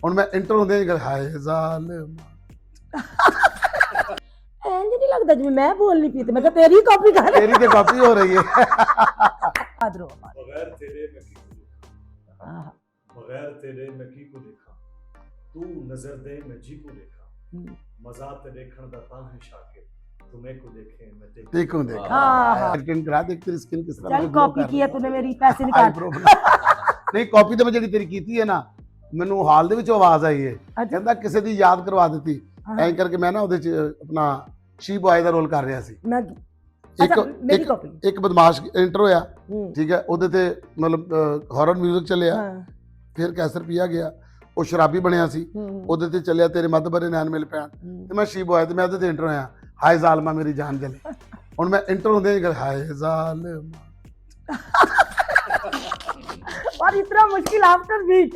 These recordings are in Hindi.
ਹੁਣ ਮੈਂ ਇੰਟਰ ਹੁੰਦੇ ਹੀ ਹਾਏ ਜ਼ਾਲਿਮ ਇੰਜ ਨਹੀਂ ਲੱਗਦਾ ਜਿਵੇਂ ਮੈਂ ਬੋਲਨੀ ਪਈ ਤੇ ਮੈਂ ਕਿਹਾ ਤੇਰੀ ਕਾਪੀ ਕਰ तेरी तो कॉपी हो रही है ਆਦਰੋ बगैर तेरे मैं की को देखा ਆਹ बगैर तेरे मैं की को देखा तू नजर दे मैं जी को देखा मजा ते देखण दा तां है शाकिर तुम्हें को देखे मैं ते देखो देख हाँ। एडिटिंग करा देख तेरी स्किन किस तरह चल कॉपी की है तूने मेरी पैसे निकाल ਆਈਬ੍ਰੋ ਨਹੀਂ ਕਾਪੀ ਤਾਂ ਮੈਂ ਜਿਹੜੀ ਤੇਰੀ ਕੀਤੀ ਹੈ ਨਾ ਮੈਨੂੰ ਹਾਲ ਦੇ ਵਿੱਚ ਆਵਾਜ਼ ਆਈ ਹੈ ਅੱਛਾ ਕਹਿੰਦਾ ਕਿਸੇ ਦੀ ਯਾਦ ਕਰਵਾ ਦਿੱਤੀ ਹਾਂ। ਐਂ ਕਰਕੇ ਮੈਂ ਨਾ ਉਹਦੇ ਚ ਆਪਣਾ ਸ਼ੀ ਬॉय ਦਾ ਰੋਲ ਕਰ ਰਿਹਾ ਸੀ मैं ਇੱਕ अच्छा मेरी ਇੱਕ कॉपी ਇੱਕ ਬਦਮਾਸ਼ ਇੰਟਰ ਹੋਇਆ ਠੀਕ ਹੈ ਉਹਦੇ ਤੇ ਮਤਲਬ ਹਾਰਰ 뮤직 ਚੱਲਿਆ हाँ ਫਿਰ ਕੈਸਰ ਪੀਆ ਗਿਆ ਉਹ ਸ਼ਰਾਬੀ ਬਣਿਆ ਸੀ ਉਹਦੇ ਤੇ ਚੱਲਿਆ ਤੇਰੇ ਮੱਧ ਬਰੇ ਨੈਣ ਮਿਲ ਪੈਣ ਤੇ ਮੈਂ ਸ਼ੀ ਬॉय ਤੇ ਮੈਂ ਉਹਦੇ ਤੇ ਇੰਟਰ ਹੋਇਆ ਹਾਏ ਜ਼ਾਲਮਾ ਮੇਰੀ ਜਾਨ ਜਲੇ ਹੁਣ ਮੈਂ ਇੰਟਰ ਹੁੰਦੇ ਹੀ ਹਾਏ ਜ਼ਾਲਮਾ और इतना मुश्किल आफ्टर बीट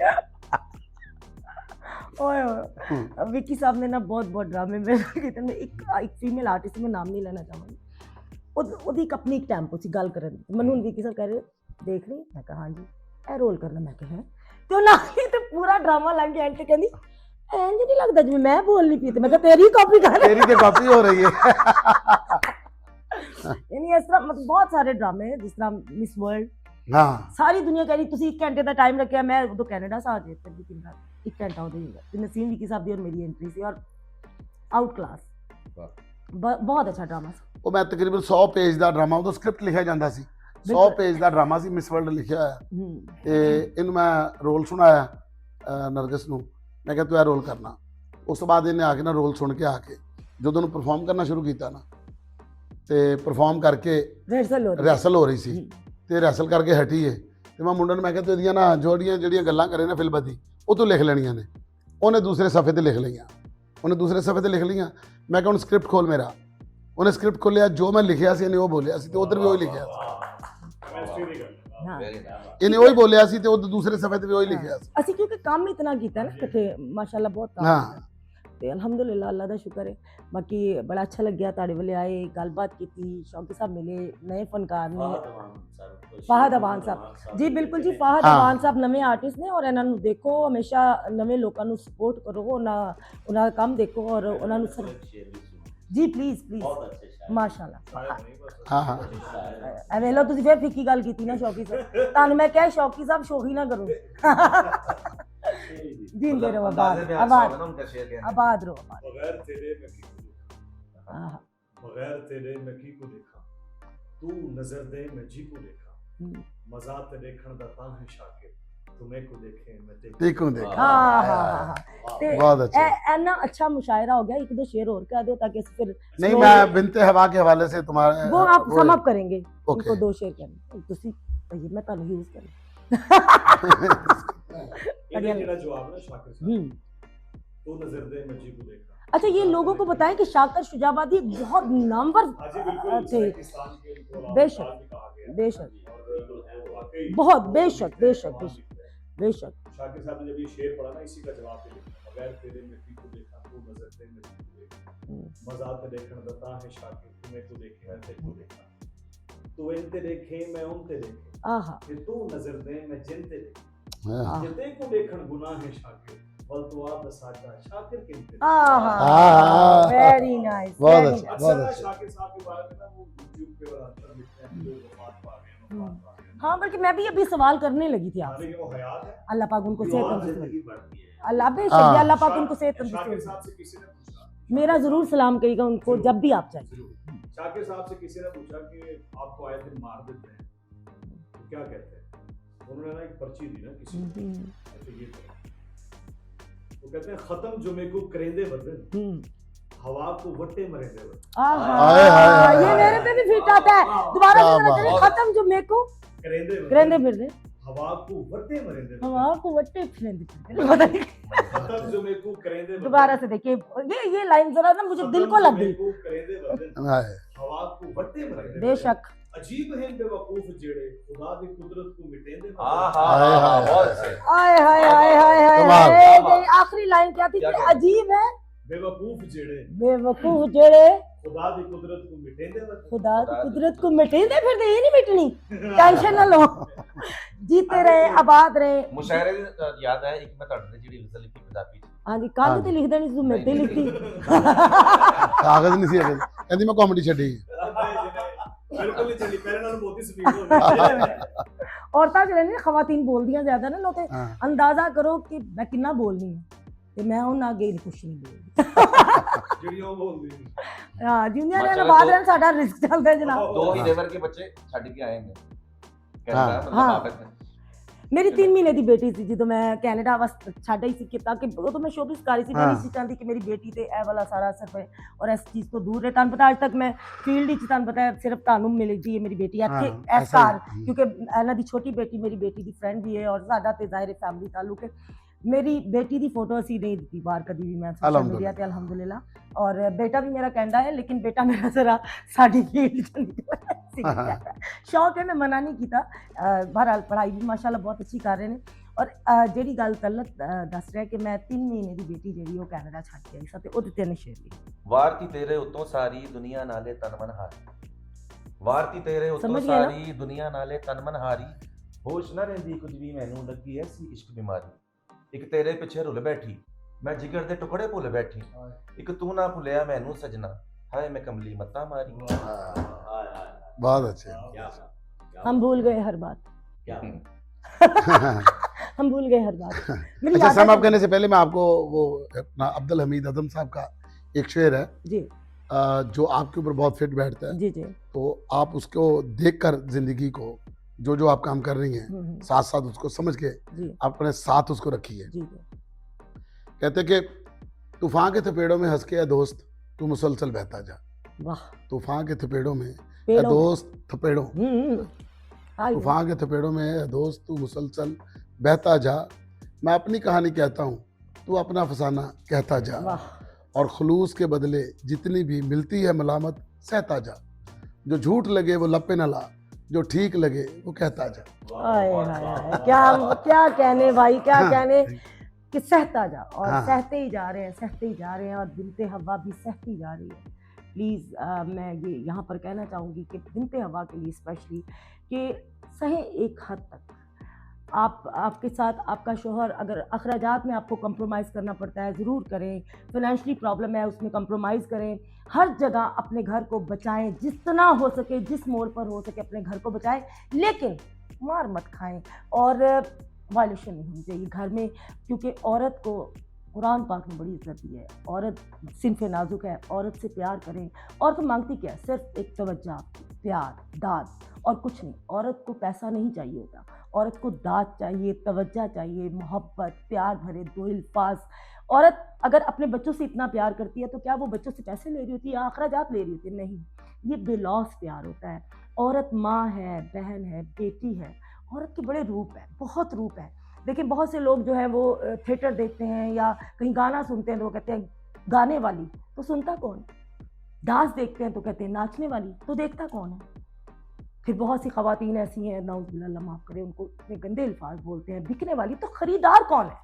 ओए ओए विक्की साहब ने ना बहुत बहुत ड्रामे में कितने में एक फीमेल आर्टिस्ट में नाम नहीं लेना चाहूँगी ਉਹਦੀ ਇੱਕ ਆਪਣੀ ਇੱਕ ਟੈਂਪੋ ਸੀ ਗੱਲ ਕਰਨ ਦੀ ਮੈਨੂੰ ਹੁਣ ਵਿੱਕੀ ਸਰ ਕਹਿ ਰਹੇ ਦੇਖ ਰਹੀ ਮੈਂ ਕਿਹਾ ਹਾਂਜੀ ਇਹ ਰੋਲ ਕਰਨਾ ਮੈਂ ਕਿਹਾ ਹੈ ਤੇ ਉਹ ਨਾਲ ਹੀ ਤੇ ਪੂਰਾ ਡਰਾਮਾ ਲੰਘ ਗਿਆ ਐਂਡ ਤੇ ਕਹਿੰਦੀ ਇੰਜ ਨਹੀਂ ਲੱਗਦਾ ਜਿਵੇਂ ਮੈਂ ਬੋਲਨੀ ਪਈ ਤੇ ਮੈਂ ਕਿਹਾ ਤੇਰੀ ਕਾਪੀ ਕਰ तेरी तो कॉपी हो रही है ਯਾਨੀ ਇਸ ਤਰ੍ਹਾਂ ਮਤਲਬ ਬਹੁਤ ਸਾਰੇ ਡਰਾਮੇ ਜਿਸ ਤਰ੍ਹਾਂ ਮਿਸ ਵਰਲਡ हाँ ਸਾਰੀ ਦੁਨੀਆ ਕਹਿ ਰਹੀ ਤੁਸੀਂ 1 ਘੰਟੇ ਦਾ ਟਾਈਮ ਰੱਖਿਆ ਮੈਂ ਉਦੋਂ ਕੈਨੇਡਾ ਸਾ ਜੇ ਤੇ ਵੀ ਕਿੰਨਾ 1 ਘੰਟਾ ਉਹਦੇ ਹੀ ਹੁੰਦਾ ਤੇ ਨਸੀਮ ਵਿੱਕੀ ਸਾਹਿਬ ਦੀ ਔਰ ਮੇਰੀ ਐਂਟਰੀ ਸੀ ਔਰ ਆਊਟ ਕਲਾਸ ਬਹੁਤ ਅੱਛਾ ਡਰਾਮਾ ਸੀ ਉਹ ਮੈਂ ਤਕਰੀਬਨ 100 ਪੇਜ ਦਾ ਡਰਾਮਾ ਉਹਦਾ ਸਕ੍ਰਿਪਟ ਲਿਖਿਆ ਜਾਂਦਾ ਸੀ 100 ਪੇਜ ਦਾ ਡਰਾਮਾ ਸੀ ਮਿਸ ਵਰਲਡ ਲਿਖਿਆ ਹੋਇਆ ਤੇ ਇਹਨੂੰ ਮੈਂ ਰੋਲ ਸੁਣਾਇਆ ਨਰਗਿਸ ਨੂੰ ਮੈਂ ਕਿਹਾ ਤੂੰ ਇਹ ਰੋਲ ਕਰਨਾ ਉਸ ਤੋਂ ਬਾਅਦ ਇਹਨੇ ਆ ਕੇ ਨਾ ਰੋਲ ਸੁਣ ਕੇ ਆ ਕੇ ਜਦੋਂ ਉਹਨੂੰ ਪਰਫਾਰਮ ਕਰਨਾ ਸ਼ੁਰੂ ਕੀਤਾ ਨਾ ਤੇ ਪਰਫਾਰਮ ਕਰਕੇ ਰਿਹਰਸਲ ਹੋ ਰਹੀ ਸੀ ਤੇ ਰਿਹਰਸਲ ਕਰਕੇ ਹਟੀ ਏ ਤੇ ਮੈਂ ਮੁੰਡੇ ਨੂੰ ਮੈਂ ਕਿਹਾ ਤੂੰ ਇਹਦੀਆਂ ਨਾ ਜਿਹੜੀਆਂ ਗੱਲਾਂ ਕਰੇ ਨਾ ਫਿਲਮ ਦੀ ਉਹ ਤੂੰ ਲਿਖ ਲੈਣੀਆਂ ਨੇ ਉਹਨੇ ਦੂਸਰੇ ਸਫ਼ੇ ਤੇ ਲਿਖ ਲਈਆਂ ਉਹਨੇ ਦੂਸਰੇ ਸਫ਼ੇ ਤੇ ਲਿਖ ਲਈਆਂ ਮੈਂ ਕਿਹਾ ਹੁਣ ਸਕ੍ਰਿਪਟ ਖੋਲ ਮੇਰਾ ਉਹਨੇ ਸਕ੍ਰਿਪਟ ਖੋਲਿਆ ਜੋ ਮੈਂ ਲਿਖਿਆ ਸੀ ਇਹਨੇ ਉਹ ਬੋਲਿਆ ਸੀ ਤੇ ਉਧਰ ਵੀ ਉਹੀ ਲਿਖਿਆ ਸੀ ਇਹਨੇ ਉਹੀ ਬੋਲਿਆ ਸੀ ਤੇ ਉਹ ਦੂਸਰੇ ਸਫ਼ੇ ਤੇ ਵੀ ਉਹੀ ਲਿਖਿਆ ਸੀ ਅਸੀਂ ਕਿਉਂਕਿ ਕੰਮ ਇਤਨਾ ਕੀਤਾ ਨਾ ਇਕੱਠੇ ਮਾਸ਼ਾਅੱਲਾ ਬਹੁਤ ਕੰਮ ਹਾਂ ਤੇ ਅਲਹਮਦੁਲਿਲਾ ਅੱਲਾ ਦਾ ਸ਼ੁਕਰ ਹੈ ਬਾਕੀ ਬੜਾ ਅੱਛਾ ਲੱਗਿਆ ਤੁਹਾਡੇ ਵੱਲੇ ਆਏ ਗੱਲਬਾਤ ਕੀਤੀ ਸ਼ੌਕੀ ਸਾਹਿਬ ਮਿਲੇ ਨਵੇਂ ਫਨਕਾਰ ਨੇ ਫਾਹਦ ਅਵਾਨ ਸਾਹਿਬ ਜੀ ਬਿਲਕੁਲ ਜੀ ਫਾਹਦ ਅਵਾਨ ਸਾਹਿਬ ਨਵੇਂ ਆਰਟਿਸਟ ਨੇ ਔਰ ਇਹਨਾਂ ਨੂੰ ਦੇਖੋ ਹਮੇਸ਼ਾ ਨਵੇਂ ਲੋਕਾਂ ਨੂੰ ਸਪੋਰਟ ਕਰੋ ਉਹਨਾਂ ਦਾ ਕੰਮ ਦੇਖੋ ਔਰ ਉਹਨਾਂ ਨੂੰ ਜੀ ਪਲੀਜ਼ ਮਾਸ਼ਾਅੱਲਾ ਹਾਂ ਹਾਂ ਐ ਵੇਲੋ ਤੁਸੀਂ ਫਿਰ ਫਿੱਕੀ ਗੱਲ ਕੀਤੀ ਨਾ ਸ਼ੌਕੀ ਸਾਹਿਬ ਤੁਹਾਨੂੰ ਮੈਂ ਕਿਹਾ ਸ਼ੌਕੀ ਸਾਹਿਬ ਸ਼ੋਹੀ ਨਾ ਕਰੋ ਜਿੰਦੇ ਰਹੋ ਆਬਾਦ ਰਹੋ बगैर तेरे मैं की को देखा बगैर तेरे मैं की को देखा तू नजर दे मैं जी को देखा मजा ते देखण दा तां है शाकिर तुम्हें को देखे मैं ते देखो देख हाँ बहुत अच्छा ऐना अच्छा मुशायरा हो गया एक दो शेर और कह दो ताकि फिर नहीं मैं बिनते हवा के हवाले से तुम्हारे वो आप सम अप करेंगे उनको दो शेर कहने तुसी ये मैं तानु यूज कर ਇਹਦਾ ਜਿਹੜਾ ਜਵਾਬ ਨਾ ਸ਼ਾਕਿਰ ਸਾਹਿਬ ਤੂੰ ਨਜ਼ਰ ਦੇ ਮੈਂ ਜੀ को देखा अच्छा ये लोगों को बताएं कि शाकिर शुजाबादी बहुत नामवर थे बेशक बहुत बेशक शाकिर साहब ने जब ये शेर पढ़ा ना इसी का जवाब दे लिखा बगैर तेरे मैं की को देखा तू नजर दे मैं जी को देखा मजा ते देखण दता है शाकिर तुम्हें को देखे मैं ते को देखा तू इनते देखे मैं उनते देखे आहा फिर तू नजर दे मैं जिनते देखे जिते को देखण गुनाह है शाकिर शाकिर किनते वेरी नाइस बहुत अच्छा बहुत अच्छा शाकिर साहब के बारे में ना वो YouTube पे बनाते लिखते हैं लोग वफात पा गए हाँ बल्कि मैं भी अभी सवाल करने लगी थी आपसे वो हयात है अल्लाह पाक उनको सेहत तंदुरुस्ती जिंदगी बढ़ती है अल्लाह बेशक अल्लाह पाक उनको सेहत शाकिर तंदुरुस्ती साहब से किसी ने पूछा मेरा जरूर सलाम करिएगा उनको जब भी आप चाहिए शाकिर साहब से किसी ने पूछा कि आपको आए दिन मार देते हैं तो क्या कहते हैं उन्होंने ना एक पर्ची दी ना किसी को ये वो कहते हैं खत्म जुमे को करेंदे बदन हवा को वट्टे मरेंदे बदन ये मेरे पे भी फिट आता है दोबारा से खत्म जुमे को करेंदे फिरदे हवा को वट्टे मरेंदे हवा को वट्टे फिरेंदे पता नहीं खत्म जुमे को करेंदे बदन दोबारा से देखिए ये लाइन जरा ना मुझे दिल को लग गई करेंदे बदन हवा को वट्टे मरेंदे बेशक अजीब है बेवकूफ जेड़े खुदा दी कुदरत को मिटेंदे हाय हाय हाय हाय हाय आखिरी लाइन क्या थी कि अजीब है बेवकूफ जेड़े बेवकूफ जेड़े खुदा दी कुदरत को मिटेंदे वा खुदा की कुदरत को मिटेंदे फिर ये नहीं मिटनी टेंशन ना लो जीते रहे आबाद रहे मुशायरे दी याद है एक मैं ਤੁਹਾਡੇ ਤੇ ਜਿਹੜੀ ਗਜ਼ਲ ਲਿਖੀ ਪੰਜਾਬੀ ਚ हाँ जी कल तो लिख देनी तू मेरे ते लिखती ਕਾਗਜ਼ ਨਹੀਂ ਸੀ ਹੈਗੇ ਕਹਿੰਦੀ ਮੈਂ ਕਾਮੇਡੀ ਛੱਡੀ बिल्कुल नहीं चली पहले नाल बहुत ही स्पीड हो गई औरतां ਜਿਹੜੇ ਨੇ ਖਵਾਤੀਨ ਬੋਲਦੀਆਂ ਜ਼ਿਆਦਾ ਨਾ ਲੋਤੇ ਹਾਂ ਅੰਦਾਜ਼ਾ ਕਰੋ ਕਿ ਮੈਂ ਕਿੰਨਾ ਬੋਲਨੀ ਹੈ ਤੇ ਮੈਂ ਉਹਨਾਂ ਅੱਗੇ ਕੁਛ ਨਹੀਂ ਬੋਲਦੀ ਜਿਹੜੀ ਉਹ ਬੋਲਦੀ ਹਾਂ ਜਿੰਨੀਆਂ ਨੇ ਬਾਅਦ ਰਹਿਣ ਸਾਡਾ ਰਿਸਕ ਚੱਲਦਾ ਜਨਾਬ ਦੋ ਹੀ ਦੇਵਰ ਕੇ ਬੱਚੇ ਛੱਡ ਕੇ ਆਏ ਨੇ ਕਹਿੰਦਾ ਮਤਲਬ ਹਾਂ। ਆਪਸ में ਮੇਰੀ 3 ਮਹੀਨੇ ਦੀ ਬੇਟੀ ਸੀ ਜਦੋਂ ਮੈਂ ਕੈਨੇਡਾ ਵਾਸਤੇ ਛੱਡ ਆਈ ਸੀ ਕਿਤਾ ਕਿ ਉਹ ਤਾਂ ਮੈਂ ਸ਼ੋਬਿਸ ਕਰ ਰਹੀ ਸੀ ਮੈਂ ਹਾਂ। ਨਹੀਂ ਸੀ ਚਾਹੁੰਦੀ ਕਿ ਮੇਰੀ ਬੇਟੀ ਤੇ ਇਹ ਵਾਲਾ ਸਾਰਾ ਅਸਰ ਪਏ ਔਰ ਇਸ ਚੀਜ਼ ਤੋਂ ਦੂਰ ਰਹੇ ਤੁਹਾਨੂੰ ਪਤਾ ਅੱਜ ਤੱਕ ਮੈਂ ਫੀਲਡ ਵਿੱਚ ਤੁਹਾਨੂੰ ਪਤਾ ਹੈ ਸਿਰਫ ਤੁਹਾਨੂੰ ਮਿਲਦੀ ਹੈ ਮੇਰੀ ਬੇਟੀ ਇੱਥੇ ਹਾਂ, ਇਸ ਐਸਾ ਘਰ ਹੀ। ਕਿਉਂਕਿ ਇਹਨਾਂ ਦੀ ਛੋਟੀ ਬੇਟੀ ਮੇਰੀ ਬੇਟੀ ਦੀ ਫਰੈਂਡ ਵੀ ਹੈ ਔਰ ਸਾਡਾ ਤੇ ਜ਼ਾਹਿਰ ਫੈਮਿਲੀ ਤਾਲੁਕ ਹੈ ਮੇਰੀ ਬੇਟੀ ਦੀ ਫੋਟੋ ਅਸੀਂ ਨਹੀਂ ਦਿੱਤੀ ਬਾਹਰ ਕਦੀ ਵੀ ਮੈਂ ਸੋਸ਼ਲ ਮੀਡੀਆ ਤੇ ਅਲਹਮਦੁਲਿਲਾ और बेटा भी मेरा कहना है लेकिन बेटा मेरा जरा साड़ी फील्ड शौक है मैं मना नहीं किया बहरहाल पढ़ाई भी माशाल्लाह बहुत अच्छी कर रहे हैं और ਜਿਹੜੀ ਗੱਲ ਤਲਤ ਦੱਸ ਰਿਹਾ ਕਿ ਮੈਂ 3 ਮਹੀਨੇ ਦੀ ਬੇਟੀ ਜਿਹੜੀ ਉਹ ਕੈਨੇਡਾ ਛੱਡ ਕੇ ਆਈ ਸੀ ਤੇ ਉਹਦੇ ਤਿੰਨ ਸ਼ੇਰ ਲਈ ਵਾਰਤੀ ਤੇਰੇ ਉਤੋਂ ਸਾਰੀ ਦੁਨੀਆ ਨਾਲੇ ਤਨਮਨ ਹਾਰੀ ਵਾਰਤੀ ਤੇਰੇ ਉਤੋਂ ਸਮਝ ਗਏ ਨਾ? ਸਾਰੀ ਦੁਨੀਆ ਨਾਲੇ ਤਨਮਨ ਹਾਰੀ ਹੋਸ਼ ਨਾ ਰਹਿੰਦੀ ਕੁਝ ਵੀ ਮੈਨੂੰ ਲੱਗੀ ਐਸੀ ਇਸ਼ਕ ਬਿਮਾਰੀ ਇੱਕ ਤੇਰੇ ਪਿੱਛੇ ਰੁਲ ਬੈਠੀ ਮੈਂ ਜਿਗਰ ਦੇ ਟੁਕੜੇ ਭੁੱਲ ਬੈਠੀ ਇੱਕ ਤੂੰ ਨਾ ਭੁੱਲਿਆ ਮੈਨੂੰ ਸਜਣਾ ਹਾਏ ਮੈਂ ਕਮਲੀ ਮੱਤਾ ਮਾਰੀ बहुत अच्छे हम भूल गए हर बात हम भूल गए हर बात मेरी अच्छा याद सम है- आप कहने से पहले मैं आपको वो अपना अब्दुल हमीद अदम साहब का एक शेर है जी जो आपके ऊपर बहुत फिट बैठता है जी जी तो आप उसको देखकर जिंदगी को जो जो आप काम कर रही हैं साथ साथ उसको समझ के जी अपने साथ उसको रखिए जी कहते कि तूफान के थपेड़ों में हंस के या दोस्त तू मुसलसल बहता जा वाह तूफान के थपेड़ों में या पेड़ों दोस्त थपेड़ों आई तूफान के थपेड़ों में या दोस्त तू मुसलसल बहता जा मैं अपनी कहानी कहता हूँ तू अपना फसाना कहता जा वाह और खलूस के बदले जितनी भी मिलती है मलामत सहता जा जो झूठ लगे वो लपे न ला जो ठीक लगे वो कहता जा आए हाय हाय क्या क्या कहने भाई क्या हाँ। कहने कि सहता जा और हाँ। सहते ही जा रहे हैं सहते ही जा रहे हैं और बिनते हवा भी सहती जा रही है प्लीज़ मैं ये यहाँ पर कहना चाहूँगी कि बिनते हवा के लिए स्पेशली कि सहे एक हद तक आपके साथ आपका शोहर अगर अखराजात में आपको कंप्रोमाइज़ करना पड़ता है ज़रूर करें फाइनेंशियली प्रॉब्लम है उसमें कंप्रोमाइज़ करें हर जगह अपने घर को बचाएं जितना हो सके जिस मोड़ पर हो सके अपने घर को बचाएं लेकिन मार मत खाएं और वायलेशन नहीं होनी चाहिए घर में क्योंकि औरत को कुरान पाक ने बड़ी इज्जत दी है औरत सिनफ नाजुक है औरत से प्यार करें औरत मांगती क्या है सिर्फ एक तवज्जो प्यार दाद और कुछ नहीं औरत को पैसा नहीं चाहिए होता औरत को दाद चाहिए तवज्जो चाहिए मोहब्बत प्यार भरे दो अल्फाज औरत अगर अपने बच्चों से इतना प्यार करती है तो क्या वो बच्चों से पैसे ले रही होती है या अखराजात ले रही होती है नहीं ये बेलौस प्यार होता है औरत माँ है बहन है बेटी है औरत के बड़े रूप है बहुत रूप है देखिए बहुत से लोग जो है वो थिएटर देखते हैं या कहीं गाना सुनते हैं तो वो कहते हैं गाने वाली तो सुनता कौन डांस देखते हैं तो कहते हैं नाचने वाली तो देखता कौन है फिर बहुत सी खवातीन ऐसी हैं नाउज़ुबिल्लाह माफ़ करें उनको इतने गंदे अल्फाज बोलते हैं बिकने वाली तो खरीदार कौन है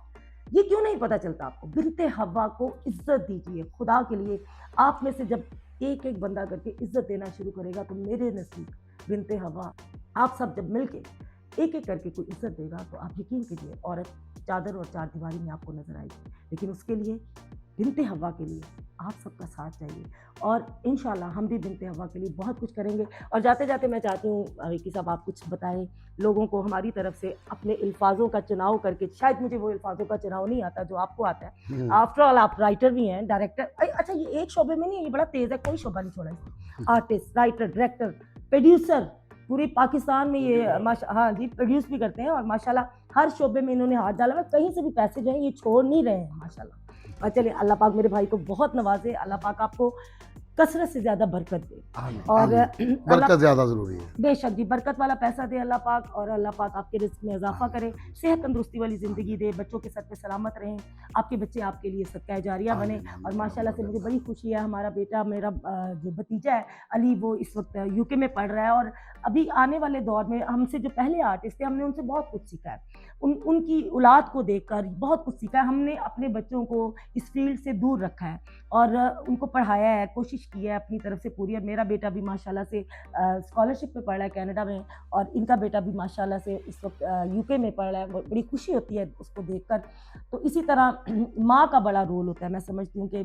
ये क्यों नहीं पता चलता आपको बिनते हवा को इज्जत दीजिए खुदा के लिए आप में से जब एक एक बंदा करके इज्जत देना शुरू करेगा तो मेरे नसीब बिनते हवा आप सब जब मिल के एक एक करके कोई इज्जत देगा तो आप यकीन कीजिए औरत चादर और चार दीवारी में आपको नजर आएगी लेकिन उसके लिए बिनते हवा के लिए आप सबका साथ चाहिए और इंशाल्लाह हम भी बिनते हवा के लिए बहुत कुछ करेंगे और जाते जाते मैं चाहती हूँ विकी साहब आप कुछ बताएं लोगों को हमारी तरफ से अपने अल्फाजों का चुनाव करके शायद मुझे वो अल्फाजों का चुनाव नहीं आता जो आपको आता है आफ्टर ऑल आप राइटर भी हैं डायरेक्टर अच्छा ये एक शोबे में नहीं ये बड़ा तेज़ है कोई शोबा नहीं छोड़ा इसमें आर्टिस्ट राइटर डायरेक्टर प्रोड्यूसर पूरे पाकिस्तान में ये हाँ जी प्रोड्यूस भी करते हैं और माशाल्लाह हर शोबे में इन्होंने हाथ डाला हुआ कहीं से भी पैसे जो हैं ये छोड़ नहीं रहे हैं माशाल्लाह और चलिए अल्लाह पाक मेरे भाई को बहुत नवाजे अल्लाह पाक आपको कसरत से ज्यादा बरकत दे। आमीन, और आमीन। बरकत ज्यादा जरूरी है। बेशक जी, बरकत वाला पैसा दे अल्लाह पाक, और अल्लाह पाक आपके रिस्क में इजाफा करे, सेहत तंदुरुस्ती वाली ज़िंदगी दे, बच्चों के सर पे सलामत रहें, आपके बच्चे आपके लिए सदका जारिया बने। आमीन, और माशाल्लाह से मुझे बड़ी खुशी है, हमारा बेटा, मेरा जो भतीजा है अली, वो इस वक्त यूके में पढ़ रहा है, और अभी आने वाले दौर में हमसे जो पहले आर्टिस्ट थे, हमने उनसे बहुत कुछ सीखा है। उनकी औलाद को देखकर बहुत कुछ सीखा है। हमने अपने बच्चों को इस फील्ड से दूर रखा है और उनको पढ़ाया है, कोशिश की है अपनी तरफ से पूरी। और मेरा बेटा भी माशाल्लाह से स्कॉलरशिप पे पढ़ रहा है कनाडा में, और इनका बेटा भी माशाल्लाह से इस वक्त यूके में पढ़ रहा है। बड़ी खुशी होती है उसको देखकर। तो इसी तरह माँ का बड़ा रोल होता है। मैं समझती हूँ कि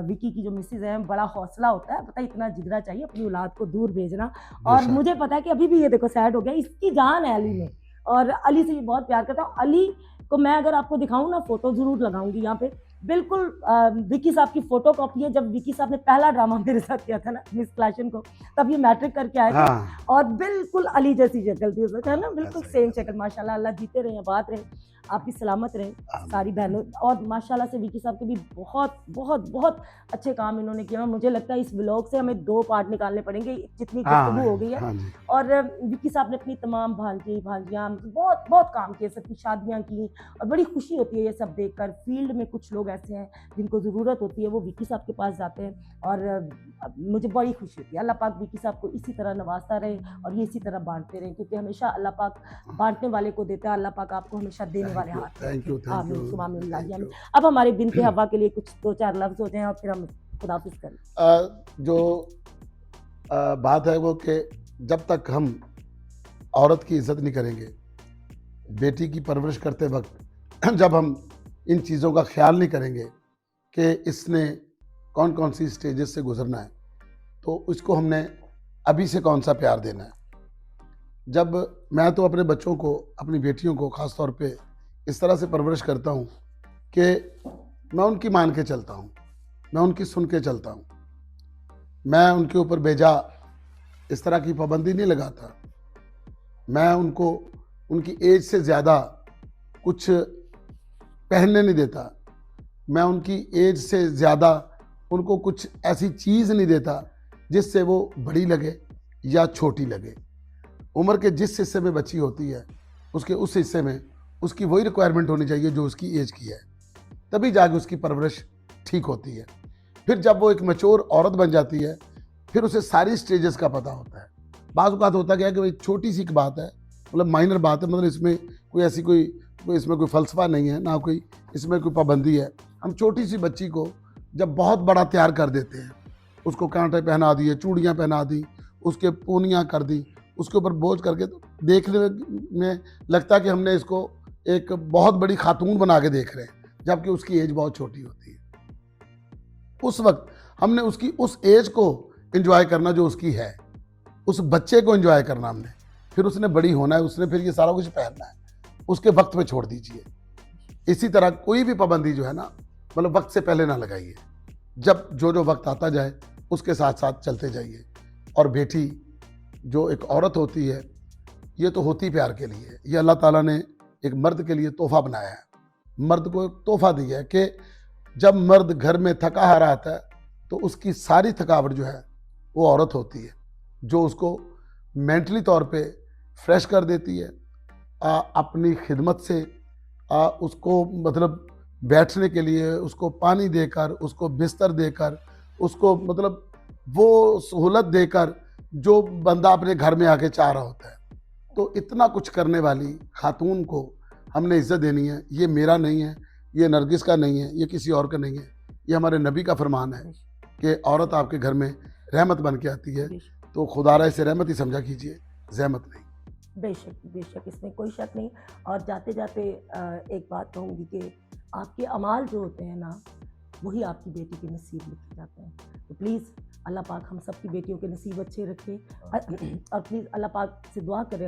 विकी की जो मिसेज है, बड़ा हौसला होता है, पता है, इतना जिगरा चाहिए अपनी औलाद को दूर भेजना। और बेशक। मुझे पता है कि अभी भी ये देखो सैड हो गया, इसकी जान है अली में, और अली से ये बहुत प्यार करता हूँ। अली को मैं अगर आपको दिखाऊं ना, फोटो जरूर लगाऊंगी यहाँ पे, बिल्कुल विकी साहब की फोटो कॉपी है। जब विकी साहब ने पहला ड्रामा मेरे साथ किया था ना, मिस क्लाशन को, तब ये मैट्रिक करके आए थे, हाँ, और बिल्कुल अली जैसी शक्ल थी उसमें, है ना, बिल्कुल ऐसे ही। सेम शक्ल। माशाल्लाह, अल्लाह जीते रहे, बात रहे, आप भी सलामत रहे आमीन। सारी बहनों। और माशाल्लाह से विकी साहब के भी बहुत बहुत बहुत अच्छे काम इन्होंने किया। मुझे लगता है इस व्लॉग से हमें 2 पार्ट निकालने पड़ेंगे, जितनी गुफ्तगू हो गई है। हाँ जी। और विकी साहब ने अपनी तमाम भांजियाँ बहुत बहुत काम किए, सबकी शादियाँ की, और बड़ी खुशी होती है ये सब देखकर। फील्ड में कुछ लोग ऐसे हैं जिनको ज़रूरत होती है, वो विकी साहब के पास जाते हैं, और मुझे बड़ी खुशी होती है। अल्लाह पाक विकी साहब को इसी तरह नवाजता रहे, और ये इसी तरह बांटते रहे, क्योंकि हमेशा अल्लाह पाक बांटने वाले को देता है, अल्लाह पाक आपको हमेशा देने वाले हाथ में थैंक यू, थैंक आमीन, यू, सुमा आमीन, थैंक लाही आमीन। यू। अब हमारे बिनते हवा के लिए कुछ 2-4 लफ्ज़ हो जाएं, और फिर हम खुदाफिज करें। जो बात है वो कि जब तक हम औरत की इज्जत नहीं करेंगे, बेटी की परवरिश करते वक्त जब हम इन चीज़ों का ख्याल नहीं करेंगे कि इसने कौन कौन सी स्टेजेस से गुजरना है, तो इसको हमने अभी से कौन सा प्यार देना है। जब मैं तो अपने बच्चों को, अपनी बेटियों को ख़ास तौर पे इस तरह से परवरिश करता हूँ कि मैं उनकी मान के चलता हूँ, मैं उनकी सुन के चलता हूँ, मैं उनके ऊपर बेजा इस तरह की पाबंदी नहीं लगाता। मैं उनको उनकी एज से ज़्यादा कुछ पहनने नहीं देता। मैं उनकी एज से ज़्यादा उनको कुछ ऐसी चीज़ नहीं देता जिससे वो बड़ी लगे या छोटी लगे। उम्र के जिस हिस्से में बच्ची होती है, उसके उस हिस्से में उसकी वही रिक्वायरमेंट होनी चाहिए जो उसकी एज की है, तभी जाके उसकी परवरिश ठीक होती है। फिर जब वो एक मैच्योर औरत बन जाती है, फिर उसे सारी स्टेजेस का पता होता है। बाज़ औक़ात होता क्या है कि भाई छोटी सी एक बात है, मतलब माइनर बात है, मतलब इसमें कोई ऐसी कोई इसमें कोई फ़लसफ़ा नहीं है, ना कोई इसमें कोई पाबंदी है। हम छोटी सी बच्ची को जब बहुत बड़ा तैयार कर देते हैं, उसको कांटे पहना दिए, चूड़ियाँ पहना दी, उसके पूनियाँ कर दी, उसके ऊपर बोझ करके, तो देखने में लगता है कि हमने इसको एक बहुत बड़ी खातून बना के देख रहे हैं, जबकि उसकी एज बहुत छोटी होती है। उस वक्त हमने उसकी उस एज को एंजॉय करना जो उसकी है, उस बच्चे को एंजॉय करना हमने। फिर उसने बड़ी होना है, उसने फिर ये सारा कुछ पहनना है, उसके वक्त पे छोड़ दीजिए। इसी तरह कोई भी पाबंदी जो है ना, मतलब वक्त से पहले ना लगाइए। जब जो वक्त आता जाए उसके साथ साथ चलते जाइए। और बेटी जो एक औरत होती है, ये तो होती प्यार के लिए, ये अल्लाह ताला ने एक मर्द के लिए तोहफा बनाया है। मर्द को एक तोहफा दिया है कि जब मर्द घर में थका हारा आता है, तो उसकी सारी थकावट जो है वो औरत होती है, जो उसको मेंटली तौर पे फ्रेश कर देती है। अपनी खिदमत से उसको मतलब बैठने के लिए उसको पानी देकर, उसको बिस्तर देकर, उसको मतलब वो सहूलत देकर जो बंदा अपने घर में आके चाह रहा होता है। तो इतना कुछ करने वाली खातून को हमने इज्जत देनी है। ये मेरा नहीं है, ये नरगिस का नहीं है, ये किसी और का नहीं है, ये हमारे नबी का फरमान है कि औरत आपके घर में रहमत बन के आती है। तो खुदारा इसे रहमत ही समझा कीजिए, ज़हमत नहीं। बेशक बेशक, इसमें कोई शक नहीं। और जाते जाते एक बात कहूँगी कि आपके अमाल जो होते हैं ना, वही आपकी बेटी के नसीब लिखे जाते हैं। तो प्लीज़ अल्लाह पाक हम सब की बेटियों के नसीब अच्छे रखे, और प्लीज़ अल्लाह पाक से दुआ करे।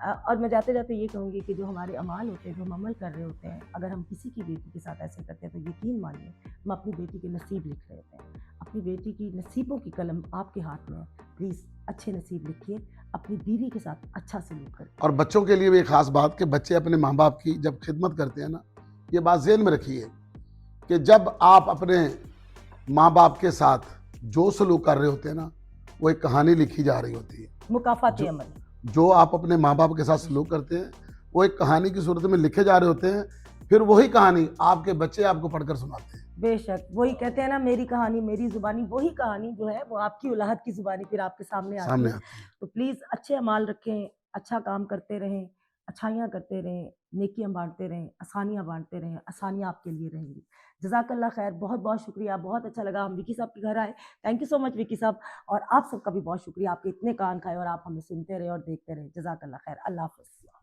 और मैं जाते जाते ये कहूँगी कि जो हमारे अमाल होते हैं, जो हम अमल कर रहे होते हैं, अगर हम किसी की बेटी के साथ ऐसे करते हैं, तो यकीन मानिए हम अपनी बेटी के नसीब लिख रहे होते हैं। अपनी बेटी की नसीबों की कलम आपके हाथ में है। प्लीज़ अच्छे नसीब लिखिए, अपनी बीवी के साथ अच्छा सलूक करें। और बच्चों के लिए भी एक ख़ास बात कि बच्चे अपने माँ बाप की जब खिदमत करते हैं ना, ये बात ज़हन में रखिए कि जब आप अपने माँ बाप के साथ जो सलूक कर रहे होते हैं ना, वो एक कहानी लिखी जा रही होती है। मुकाफाती अमल। जो आप अपने माँ बाप के साथ सलूक करते हैं वो एक कहानी की सूरत में लिखे जा रहे होते हैं, फिर वही कहानी आपके बच्चे आपको पढ़कर सुनाते हैं। बेशक, वही कहते हैं ना, मेरी कहानी मेरी जुबानी, वही कहानी जो है वो आपकी औलाद की जुबानी फिर आपके सामने आती सामने है। तो प्लीज़ अच्छे अमाल रखें, अच्छा काम करते रहें, अच्छाइयाँ करते रहें, नेकियां बांटते रहें, आसानियाँ बांटते रहें, आसानियाँ आपके लिए रहेंगी। जज़ाकल्लाह खैर, बहुत बहुत शुक्रिया, बहुत अच्छा लगा हम विकी साहब के घर आए। Thank you so much Vicky साहब, और आप सबका भी बहुत शुक्रिया, आपके इतने कान खाए और आप हमें सुनते रहे और देखते रहे। जज़ाकल्लाह खैर, अल्लाह हाफ़िज़।